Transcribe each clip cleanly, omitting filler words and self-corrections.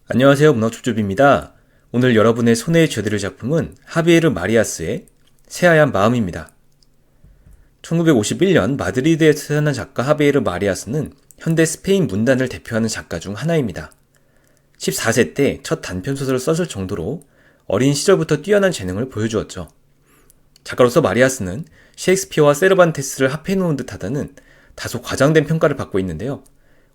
안녕하세요. 문화춥줍입니다. 오늘 여러분의 손에 쥐어드릴 작품은 하비에르 마리아스의 새하얀 마음입니다. 1951년 마드리드에서 태어난 작가 하비에르 마리아스는 현대 스페인 문단을 대표하는 작가 중 하나입니다. 14세 때 첫 단편소설을 썼을 정도로 어린 시절부터 뛰어난 재능을 보여주었죠. 작가로서 마리아스는 셰익스피어와 세르반테스를 합해놓은 듯하다는 다소 과장된 평가를 받고 있는데요.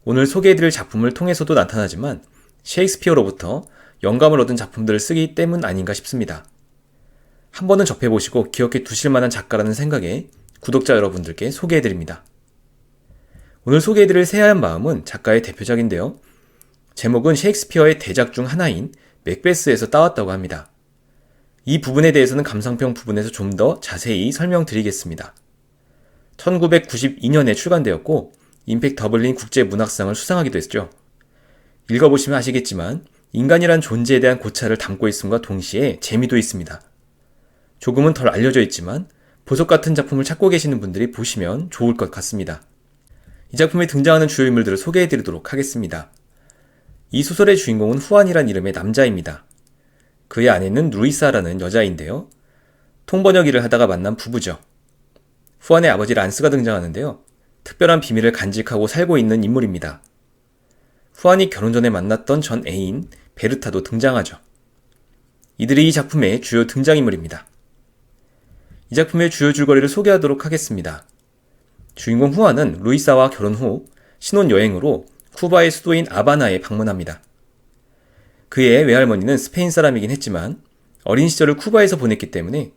오늘 소개해드릴 작품을 통해서도 나타나지만 셰익스피어로부터 영감을 얻은 작품들을 쓰기 때문 아닌가 싶습니다. 한 번은 접해보시고 기억해 두실 만한 작가라는 생각에 구독자 여러분들께 소개해드립니다. 오늘 소개해드릴 새하얀 마음은 작가의 대표작인데요. 제목은 셰익스피어의 대작 중 하나인 맥베스에서 따왔다고 합니다. 이 부분에 대해서는 감상평 부분에서 좀 더 자세히 설명드리겠습니다. 1992년에 출간되었고 임팩 더블린 국제문학상을 수상하기도 했죠. 읽어보시면 아시겠지만 인간이란 존재에 대한 고찰을 담고 있음과 동시에 재미도 있습니다. 조금은 덜 알려져 있지만 보석 같은 작품을 찾고 계시는 분들이 보시면 좋을 것 같습니다. 이 작품에 등장하는 주요 인물들을 소개해드리도록 하겠습니다. 이 소설의 주인공은 후안이란 이름의 남자입니다. 그의 아내는 루이사라는 여자인데요. 통번역 일을 하다가 만난 부부죠. 후안의 아버지 란스가 등장하는데요. 특별한 비밀을 간직하고 살고 있는 인물입니다. 후안이 결혼 전에 만났던 전 애인 베르타도 등장하죠. 이들이 이 작품의 주요 등장인물입니다. 이 작품의 주요 줄거리를 소개하도록 하겠습니다. 주인공 후안은 루이사와 결혼 후 신혼여행으로 쿠바의 수도인 아바나에 방문합니다. 그의 외할머니는 스페인 사람이긴 했지만 어린 시절을 쿠바에서 보냈기 때문에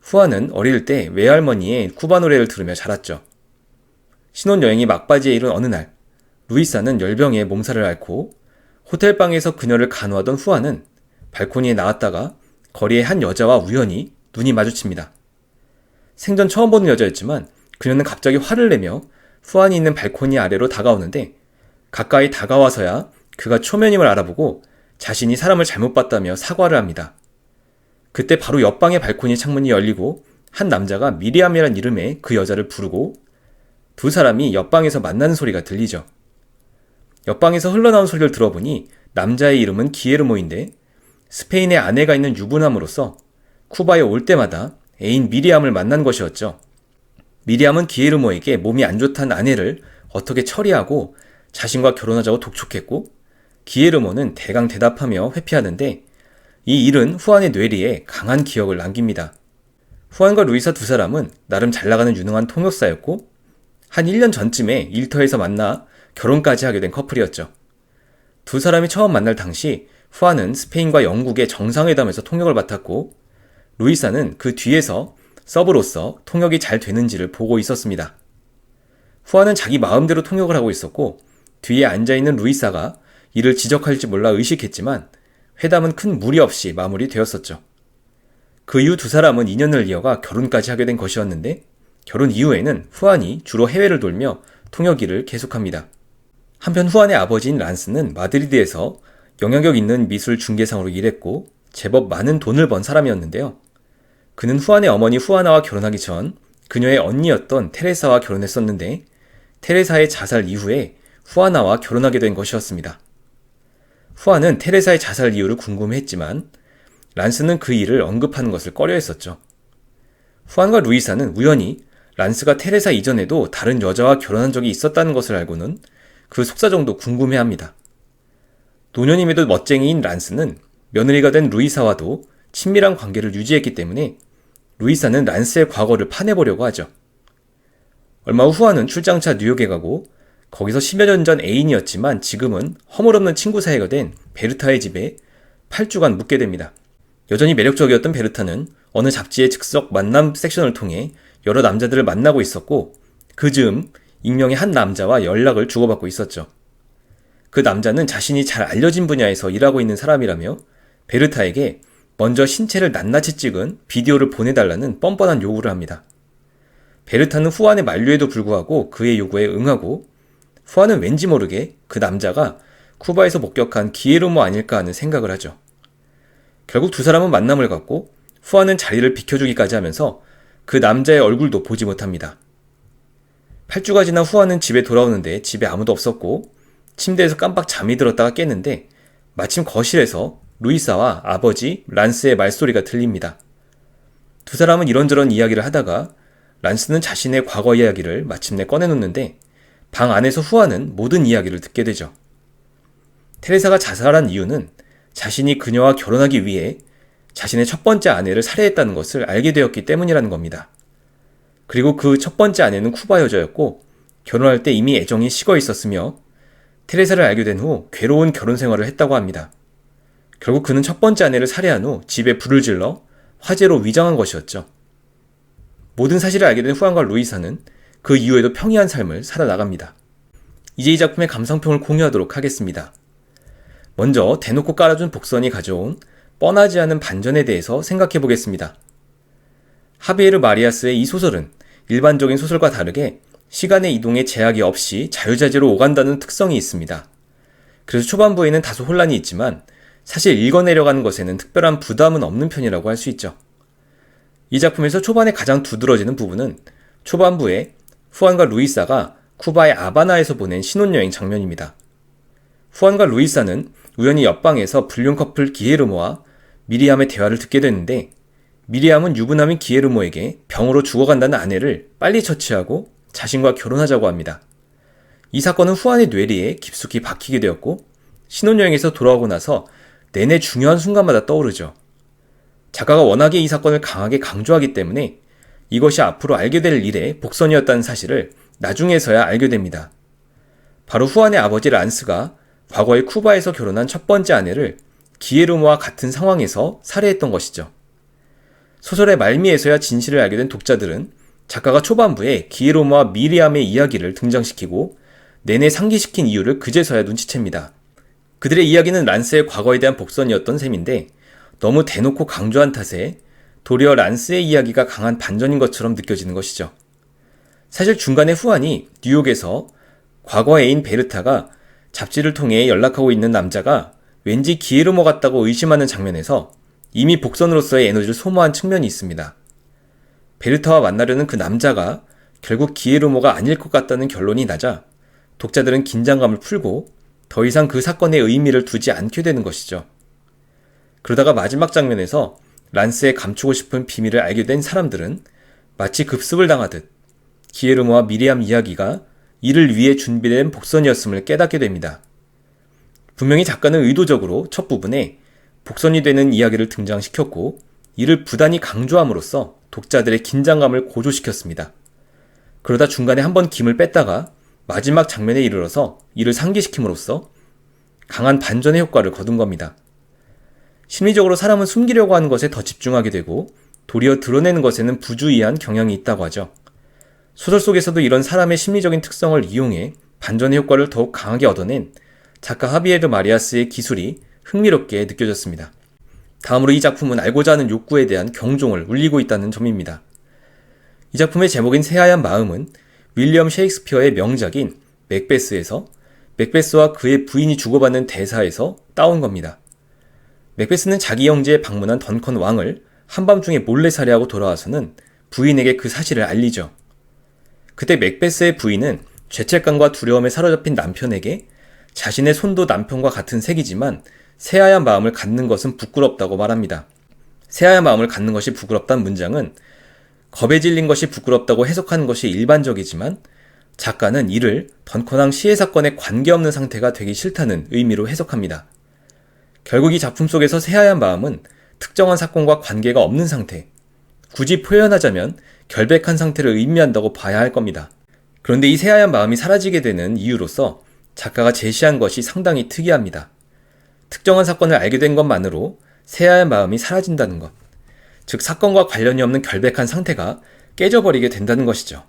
후안은 어릴 때 외할머니의 쿠바 노래를 들으며 자랐죠. 신혼여행이 막바지에 이른 어느 날 루이사는 열병에 몸살을 앓고 호텔방에서 그녀를 간호하던 후안은 발코니에 나왔다가 거리의 한 여자와 우연히 눈이 마주칩니다. 생전 처음 보는 여자였지만 그녀는 갑자기 화를 내며 후안이 있는 발코니 아래로 다가오는데 가까이 다가와서야 그가 초면임을 알아보고 자신이 사람을 잘못 봤다며 사과를 합니다. 그때 바로 옆방의 발코니 창문이 열리고 한 남자가 미리암이란 이름의 그 여자를 부르고 두 사람이 옆방에서 만나는 소리가 들리죠. 옆방에서 흘러나온 소리를 들어보니 남자의 이름은 기에르모인데 스페인에 아내가 있는 유부남으로서 쿠바에 올 때마다 애인 미리암을 만난 것이었죠. 미리암은 기에르모에게 몸이 안 좋다는 아내를 어떻게 처리하고 자신과 결혼하자고 독촉했고 기에르모는 대강 대답하며 회피하는데 이 일은 후안의 뇌리에 강한 기억을 남깁니다. 후안과 루이사 두 사람은 나름 잘나가는 유능한 통역사였고 한 1년 전쯤에 일터에서 만나 결혼까지 하게 된 커플이었죠. 두 사람이 처음 만날 당시 후안은 스페인과 영국의 정상회담에서 통역을 맡았고 루이사는 그 뒤에서 서브로서 통역이 잘 되는지를 보고 있었습니다. 후안은 자기 마음대로 통역을 하고 있었고 뒤에 앉아있는 루이사가 이를 지적할지 몰라 의식했지만 회담은 큰 무리 없이 마무리되었었죠. 그 이후 두 사람은 인연을 이어가 결혼까지 하게 된 것이었는데 결혼 이후에는 후안이 주로 해외를 돌며 통역 일을 계속합니다. 한편 후안의 아버지인 란스는 마드리드에서 영향력 있는 미술 중개상으로 일했고 제법 많은 돈을 번 사람이었는데요. 그는 후안의 어머니 후아나와 결혼하기 전 그녀의 언니였던 테레사와 결혼했었는데 테레사의 자살 이후에 후아나와 결혼하게 된 것이었습니다. 후안은 테레사의 자살 이유를 궁금해했지만 란스는 그 일을 언급하는 것을 꺼려했었죠. 후안과 루이사는 우연히 란스가 테레사 이전에도 다른 여자와 결혼한 적이 있었다는 것을 알고는 그 속사정도 궁금해합니다. 노년임에도 멋쟁이인 란스는 며느리가 된 루이사와도 친밀한 관계를 유지했기 때문에 루이사는 란스의 과거를 파내보려고 하죠. 얼마 후 후안은 출장차 뉴욕에 가고 거기서 10여 년 전 애인이었지만 지금은 허물없는 친구 사이가 된 베르타의 집에 8주간 묵게 됩니다. 여전히 매력적이었던 베르타는 어느 잡지의 즉석 만남 섹션을 통해 여러 남자들을 만나고 있었고 그 즈음 익명의 한 남자와 연락을 주고받고 있었죠. 그 남자는 자신이 잘 알려진 분야에서 일하고 있는 사람이라며 베르타에게 먼저 신체를 낱낱이 찍은 비디오를 보내달라는 뻔뻔한 요구를 합니다. 베르타는 후안의 만류에도 불구하고 그의 요구에 응하고 후안은 왠지 모르게 그 남자가 쿠바에서 목격한 기에르모 아닐까 하는 생각을 하죠. 결국 두 사람은 만남을 갖고 후안은 자리를 비켜주기까지 하면서 그 남자의 얼굴도 보지 못합니다. 8주가 지난 후안은 집에 돌아오는데 집에 아무도 없었고 침대에서 깜빡 잠이 들었다가 깼는데 마침 거실에서 루이사와 아버지 란스의 말소리가 들립니다. 두 사람은 이런저런 이야기를 하다가 란스는 자신의 과거 이야기를 마침내 꺼내놓는데 방 안에서 후아는 모든 이야기를 듣게 되죠. 테레사가 자살한 이유는 자신이 그녀와 결혼하기 위해 자신의 첫 번째 아내를 살해했다는 것을 알게 되었기 때문이라는 겁니다. 그리고 그 첫 번째 아내는 쿠바 여자였고 결혼할 때 이미 애정이 식어 있었으며 테레사를 알게 된 후 괴로운 결혼 생활을 했다고 합니다. 결국 그는 첫 번째 아내를 살해한 후 집에 불을 질러 화재로 위장한 것이었죠. 모든 사실을 알게 된 후안과 루이사는 그 이후에도 평이한 삶을 살아나갑니다. 이제 이 작품의 감상평을 공유하도록 하겠습니다. 먼저 대놓고 깔아준 복선이 가져온 뻔하지 않은 반전에 대해서 생각해 보겠습니다. 하비에르 마리아스의 이 소설은 일반적인 소설과 다르게 시간의 이동에 제약이 없이 자유자재로 오간다는 특성이 있습니다. 그래서 초반부에는 다소 혼란이 있지만 사실 읽어내려가는 것에는 특별한 부담은 없는 편이라고 할 수 있죠. 이 작품에서 초반에 가장 두드러지는 부분은 초반부에 후안과 루이사가 쿠바의 아바나에서 보낸 신혼여행 장면입니다. 후안과 루이사는 우연히 옆방에서 불륜 커플 기에르모와 미리암의 대화를 듣게 되는데 미리암은 유부남인 기에르모에게 병으로 죽어간다는 아내를 빨리 처치하고 자신과 결혼하자고 합니다. 이 사건은 후안의 뇌리에 깊숙이 박히게 되었고 신혼여행에서 돌아오고 나서 내내 중요한 순간마다 떠오르죠. 작가가 워낙에 이 사건을 강하게 강조하기 때문에 이것이 앞으로 알게 될 일의 복선이었다는 사실을 나중에서야 알게 됩니다. 바로 후안의 아버지 란스가 과거에 쿠바에서 결혼한 첫 번째 아내를 기에르모와 같은 상황에서 살해했던 것이죠. 소설의 말미에서야 진실을 알게 된 독자들은 작가가 초반부에 기에르모와 미리암의 이야기를 등장시키고 내내 상기시킨 이유를 그제서야 눈치챕니다. 그들의 이야기는 란스의 과거에 대한 복선이었던 셈인데 너무 대놓고 강조한 탓에 도리어 란스의 이야기가 강한 반전인 것처럼 느껴지는 것이죠. 사실 중간에 후안이 뉴욕에서 과거 애인 베르타가 잡지를 통해 연락하고 있는 남자가 왠지 기에르모 같다고 의심하는 장면에서 이미 복선으로서의 에너지를 소모한 측면이 있습니다. 베르타와 만나려는 그 남자가 결국 기에르모가 아닐 것 같다는 결론이 나자 독자들은 긴장감을 풀고 더 이상 그 사건에 의미를 두지 않게 되는 것이죠. 그러다가 마지막 장면에서 란스의 감추고 싶은 비밀을 알게 된 사람들은 마치 급습을 당하듯 기에르모와 미리암 이야기가 이를 위해 준비된 복선이었음을 깨닫게 됩니다. 분명히 작가는 의도적으로 첫 부분에 복선이 되는 이야기를 등장시켰고 이를 부단히 강조함으로써 독자들의 긴장감을 고조시켰습니다. 그러다 중간에 한번 김을 뺐다가 마지막 장면에 이르러서 이를 상기시킴으로써 강한 반전의 효과를 거둔 겁니다. 심리적으로 사람은 숨기려고 하는 것에 더 집중하게 되고 도리어 드러내는 것에는 부주의한 경향이 있다고 하죠. 소설 속에서도 이런 사람의 심리적인 특성을 이용해 반전의 효과를 더욱 강하게 얻어낸 작가 하비에르 마리아스의 기술이 흥미롭게 느껴졌습니다. 다음으로 이 작품은 알고자 하는 욕구에 대한 경종을 울리고 있다는 점입니다. 이 작품의 제목인 새하얀 마음은 윌리엄 셰익스피어의 명작인 맥베스에서 맥베스와 그의 부인이 주고받는 대사에서 따온 겁니다. 맥베스는 자기 형제에 방문한 던컨 왕을 한밤중에 몰래 살해하고 돌아와서는 부인에게 그 사실을 알리죠. 그때 맥베스의 부인은 죄책감과 두려움에 사로잡힌 남편에게 자신의 손도 남편과 같은 색이지만 새하얀 마음을 갖는 것은 부끄럽다고 말합니다. 새하얀 마음을 갖는 것이 부끄럽다는 문장은 겁에 질린 것이 부끄럽다고 해석하는 것이 일반적이지만 작가는 이를 던컨왕 시해 사건에 관계없는 상태가 되기 싫다는 의미로 해석합니다. 결국 이 작품 속에서 새하얀 마음은 특정한 사건과 관계가 없는 상태, 굳이 표현하자면 결백한 상태를 의미한다고 봐야 할 겁니다. 그런데 이 새하얀 마음이 사라지게 되는 이유로서 작가가 제시한 것이 상당히 특이합니다. 특정한 사건을 알게 된 것만으로 새하얀 마음이 사라진다는 것, 즉 사건과 관련이 없는 결백한 상태가 깨져버리게 된다는 것이죠.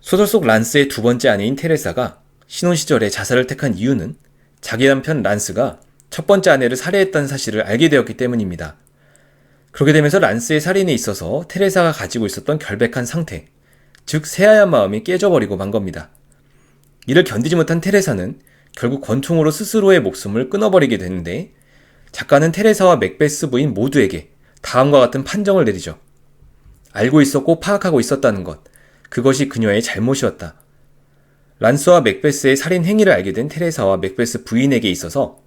소설 속 란스의 두 번째 아내인 테레사가 신혼 시절에 자살을 택한 이유는 자기 남편 란스가 첫 번째 아내를 살해했다는 사실을 알게 되었기 때문입니다. 그렇게 되면서 란스의 살인에 있어서 테레사가 가지고 있었던 결백한 상태, 즉 새하얀 마음이 깨져버리고 만 겁니다. 이를 견디지 못한 테레사는 결국 권총으로 스스로의 목숨을 끊어버리게 되는데 작가는 테레사와 맥베스 부인 모두에게 다음과 같은 판정을 내리죠. 알고 있었고 파악하고 있었다는 것, 그것이 그녀의 잘못이었다. 란스와 맥베스의 살인 행위를 알게 된 테레사와 맥베스 부인에게 있어서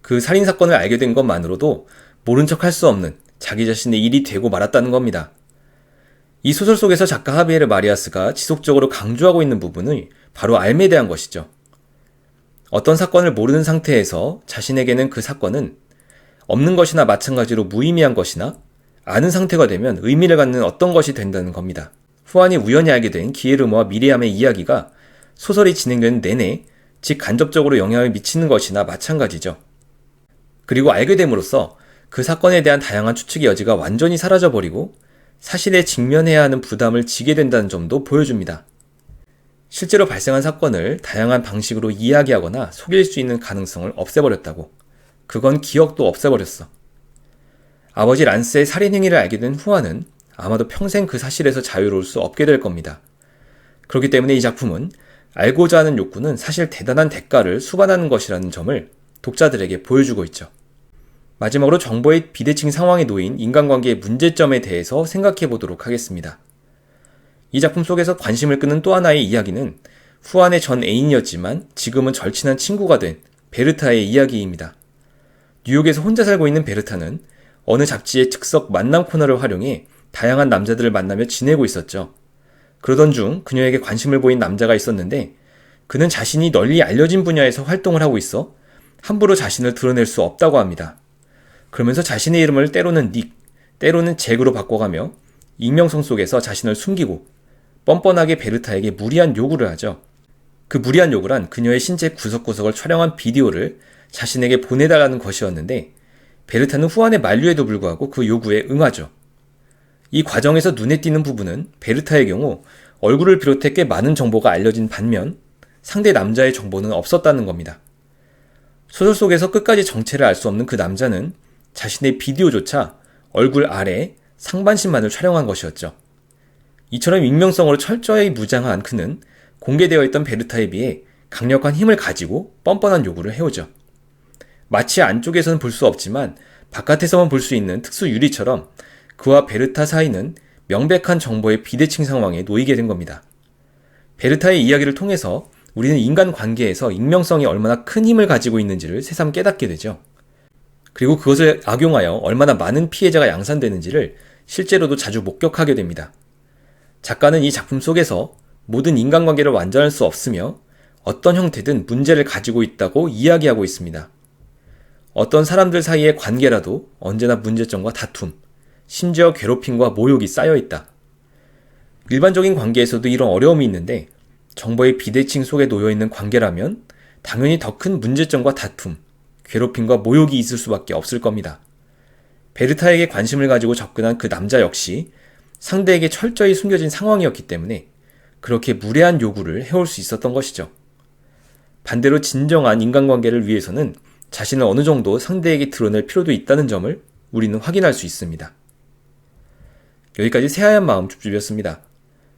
그 살인사건을 알게 된 것만으로도 모른 척 할 수 없는 자기 자신의 일이 되고 말았다는 겁니다. 이 소설 속에서 작가 하비에르 마리아스가 지속적으로 강조하고 있는 부분이 바로 알매에 대한 것이죠. 어떤 사건을 모르는 상태에서 자신에게는 그 사건은 없는 것이나 마찬가지로 무의미한 것이나 아는 상태가 되면 의미를 갖는 어떤 것이 된다는 겁니다. 후안이 우연히 알게 된 기에르모와 미리암의 이야기가 소설이 진행되는 내내 즉 간접적으로 영향을 미치는 것이나 마찬가지죠. 그리고 알게 됨으로써 그 사건에 대한 다양한 추측의 여지가 완전히 사라져버리고 사실에 직면해야 하는 부담을 지게 된다는 점도 보여줍니다. 실제로 발생한 사건을 다양한 방식으로 이야기하거나 속일 수 있는 가능성을 없애버렸다고. 그건 기억도 없애버렸어. 아버지 란스의 살인 행위를 알게 된 후안은 아마도 평생 그 사실에서 자유로울 수 없게 될 겁니다. 그렇기 때문에 이 작품은 알고자 하는 욕구는 사실 대단한 대가를 수반하는 것이라는 점을 독자들에게 보여주고 있죠. 마지막으로 정보의 비대칭 상황에 놓인 인간관계의 문제점에 대해서 생각해 보도록 하겠습니다. 이 작품 속에서 관심을 끄는 또 하나의 이야기는 후안의 전 애인이었지만 지금은 절친한 친구가 된 베르타의 이야기입니다. 뉴욕에서 혼자 살고 있는 베르타는 어느 잡지의 즉석 만남 코너를 활용해 다양한 남자들을 만나며 지내고 있었죠. 그러던 중 그녀에게 관심을 보인 남자가 있었는데 그는 자신이 널리 알려진 분야에서 활동을 하고 있어 함부로 자신을 드러낼 수 없다고 합니다. 그러면서 자신의 이름을 때로는 닉, 때로는 잭으로 바꿔가며 익명성 속에서 자신을 숨기고 뻔뻔하게 베르타에게 무리한 요구를 하죠. 그 무리한 요구란 그녀의 신체 구석구석을 촬영한 비디오를 자신에게 보내달라는 것이었는데 베르타는 후안의 만류에도 불구하고 그 요구에 응하죠. 이 과정에서 눈에 띄는 부분은 베르타의 경우 얼굴을 비롯해 꽤 많은 정보가 알려진 반면 상대 남자의 정보는 없었다는 겁니다. 소설 속에서 끝까지 정체를 알 수 없는 그 남자는 자신의 비디오조차 얼굴 아래 상반신만을 촬영한 것이었죠. 이처럼 익명성으로 철저히 무장한 그는 공개되어 있던 베르타에 비해 강력한 힘을 가지고 뻔뻔한 요구를 해오죠. 마치 안쪽에서는 볼 수 없지만 바깥에서만 볼 수 있는 특수 유리처럼 그와 베르타 사이는 명백한 정보의 비대칭 상황에 놓이게 된 겁니다. 베르타의 이야기를 통해서 우리는 인간 관계에서 익명성이 얼마나 큰 힘을 가지고 있는지를 새삼 깨닫게 되죠. 그리고 그것을 악용하여 얼마나 많은 피해자가 양산되는지를 실제로도 자주 목격하게 됩니다. 작가는 이 작품 속에서 모든 인간관계를 완전할 수 없으며 어떤 형태든 문제를 가지고 있다고 이야기하고 있습니다. 어떤 사람들 사이의 관계라도 언제나 문제점과 다툼, 심지어 괴롭힘과 모욕이 쌓여있다. 일반적인 관계에서도 이런 어려움이 있는데 정보의 비대칭 속에 놓여있는 관계라면 당연히 더 큰 문제점과 다툼, 괴롭힘과 모욕이 있을 수밖에 없을 겁니다. 베르타에게 관심을 가지고 접근한 그 남자 역시 상대에게 철저히 숨겨진 상황이었기 때문에 그렇게 무례한 요구를 해올 수 있었던 것이죠. 반대로 진정한 인간관계를 위해서는 자신을 어느 정도 상대에게 드러낼 필요도 있다는 점을 우리는 확인할 수 있습니다. 여기까지 새하얀 마음 줍줍이었습니다.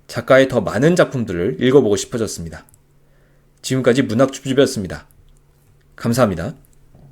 작가의 더 많은 작품들을 읽어보고 싶어졌습니다. 지금까지 문학 줍줍이었습니다. 감사합니다.